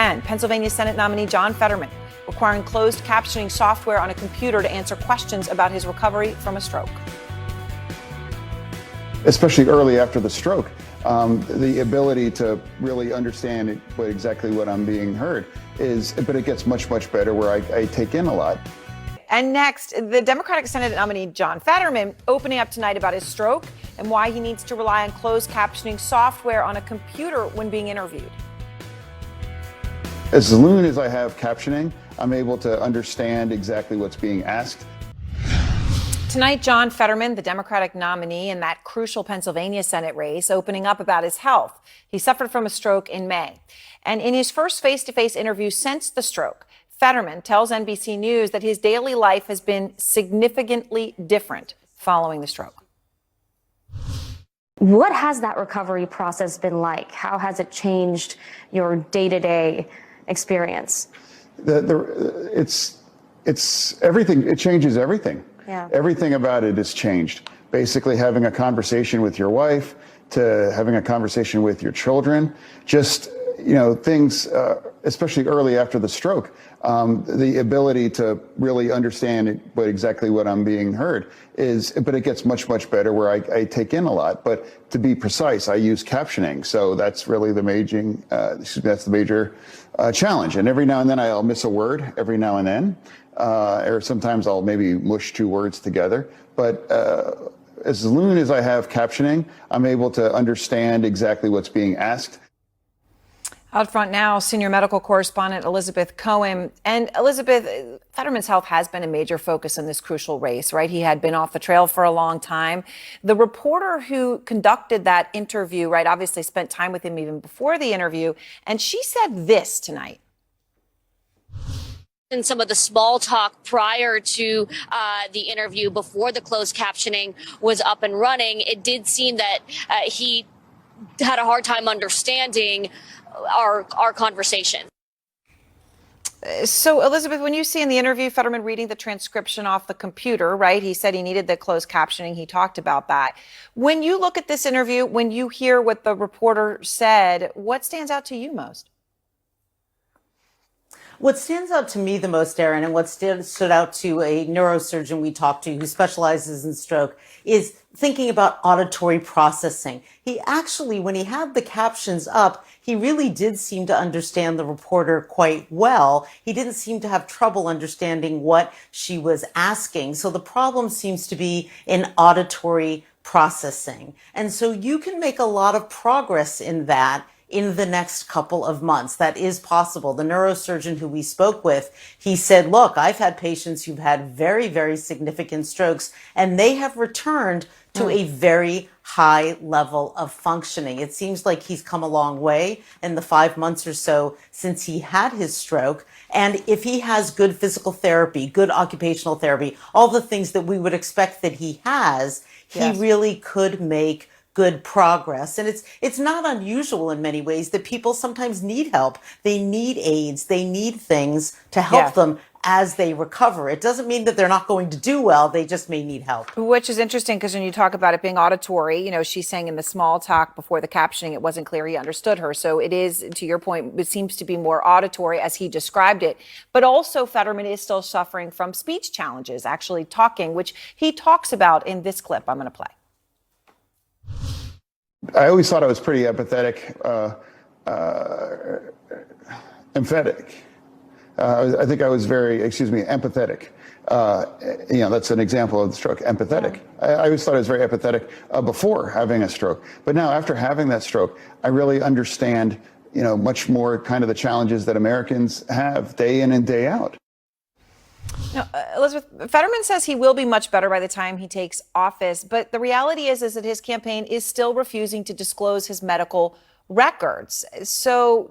And Pennsylvania Senate nominee John Fetterman requiring closed captioning software on a computer to answer questions about his recovery from a stroke. Especially early after the stroke, the ability to really understand exactly what I'm being heard but it gets much, much better where I take in a lot. And next, the Democratic Senate nominee John Fetterman opening up tonight about his stroke and why he needs to rely on closed captioning software on a computer when being interviewed. As soon as I have captioning, I'm able to understand exactly what's being asked. Tonight, John Fetterman, the Democratic nominee in that crucial Pennsylvania Senate race, opening up about his health. He suffered from a stroke in May. And in his first face-to-face interview since the stroke, Fetterman tells NBC News that his daily life has been significantly different following the stroke. What has that recovery process been like? How has it changed your day-to-day experience? It's everything. It changes everything. Yeah. Everything about it has changed. Basically having a conversation with your wife to having a conversation with your children, just, things, especially early after the stroke, the ability to really understand exactly what I'm being heard but it gets much, much better where I take in a lot. But to be precise, I use captioning. So that's really the major challenge. And every now and then I'll miss a word every now and then. Or sometimes I'll maybe mush two words together. But as soon as I have captioning, I'm able to understand exactly what's being asked. Out front now, senior medical correspondent Elizabeth Cohen. And Elizabeth, Fetterman's health has been a major focus in this crucial race, right? He had been off the trail for a long time. The reporter who conducted that interview, right, obviously spent time with him even before the interview. And she said this tonight. In some of the small talk prior to the interview, before the closed captioning was up and running, it did seem that he had a hard time understanding our conversation. So, Elizabeth, when you see in the interview Fetterman reading the transcription off the computer, right, he said he needed the closed captioning. He talked about that. When you look at this interview, when you hear what the reporter said, what stands out to you most? What stands out to me the most, Erin, and what stood out to a neurosurgeon we talked to who specializes in stroke is thinking about auditory processing. He actually, when he had the captions up, he really did seem to understand the reporter quite well. He didn't seem to have trouble understanding what she was asking. So the problem seems to be in auditory processing. And so you can make a lot of progress in that in the next couple of months. That is possible. The neurosurgeon who we spoke with, he said, look, I've had patients who've had very, very significant strokes, and they have returned to a very high level of functioning. It seems like he's come a long way in the 5 months or so since he had his stroke. And if he has good physical therapy, good occupational therapy, all the things that we would expect that he has, he really could make good progress. And it's not unusual in many ways that people sometimes need help. They need aids. They need things to help them as they recover. It doesn't mean that they're not going to do well. They just may need help. Which is interesting because when you talk about it being auditory, she's saying in the small talk before the captioning, it wasn't clear he understood her. So it is, to your point, it seems to be more auditory as he described it. But also Fetterman is still suffering from speech challenges, actually talking, which he talks about in this clip I'm going to play. I always thought I was pretty empathetic, emphatic. I think I was empathetic. That's an example of the stroke, empathetic. I always thought I was very empathetic before having a stroke. But now after having that stroke, I really understand, much more kind of the challenges that Americans have day in and day out. Now, Elizabeth, Fetterman says he will be much better by the time he takes office, but the reality is that his campaign is still refusing to disclose his medical records. So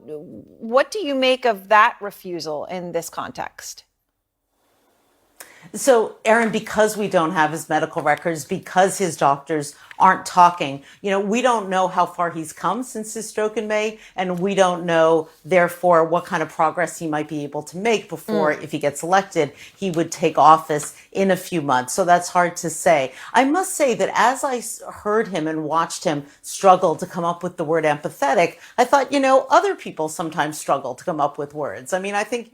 what do you make of that refusal in this context? So, Erin, because we don't have his medical records, because his doctors aren't talking. We don't know how far he's come since his stroke in May, and we don't know, therefore, what kind of progress he might be able to make before, if he gets elected, he would take office in a few months. So that's hard to say. I must say that as I heard him and watched him struggle to come up with the word empathetic, I thought, other people sometimes struggle to come up with words. I mean, I think,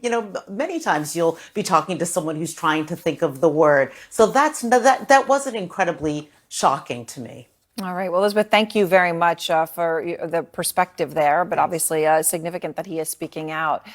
many times you'll be talking to someone who's trying to think of the word. So that wasn't incredibly shocking to me. All right. Well, Elizabeth, thank you very much for the perspective there, but obviously significant that he is speaking out.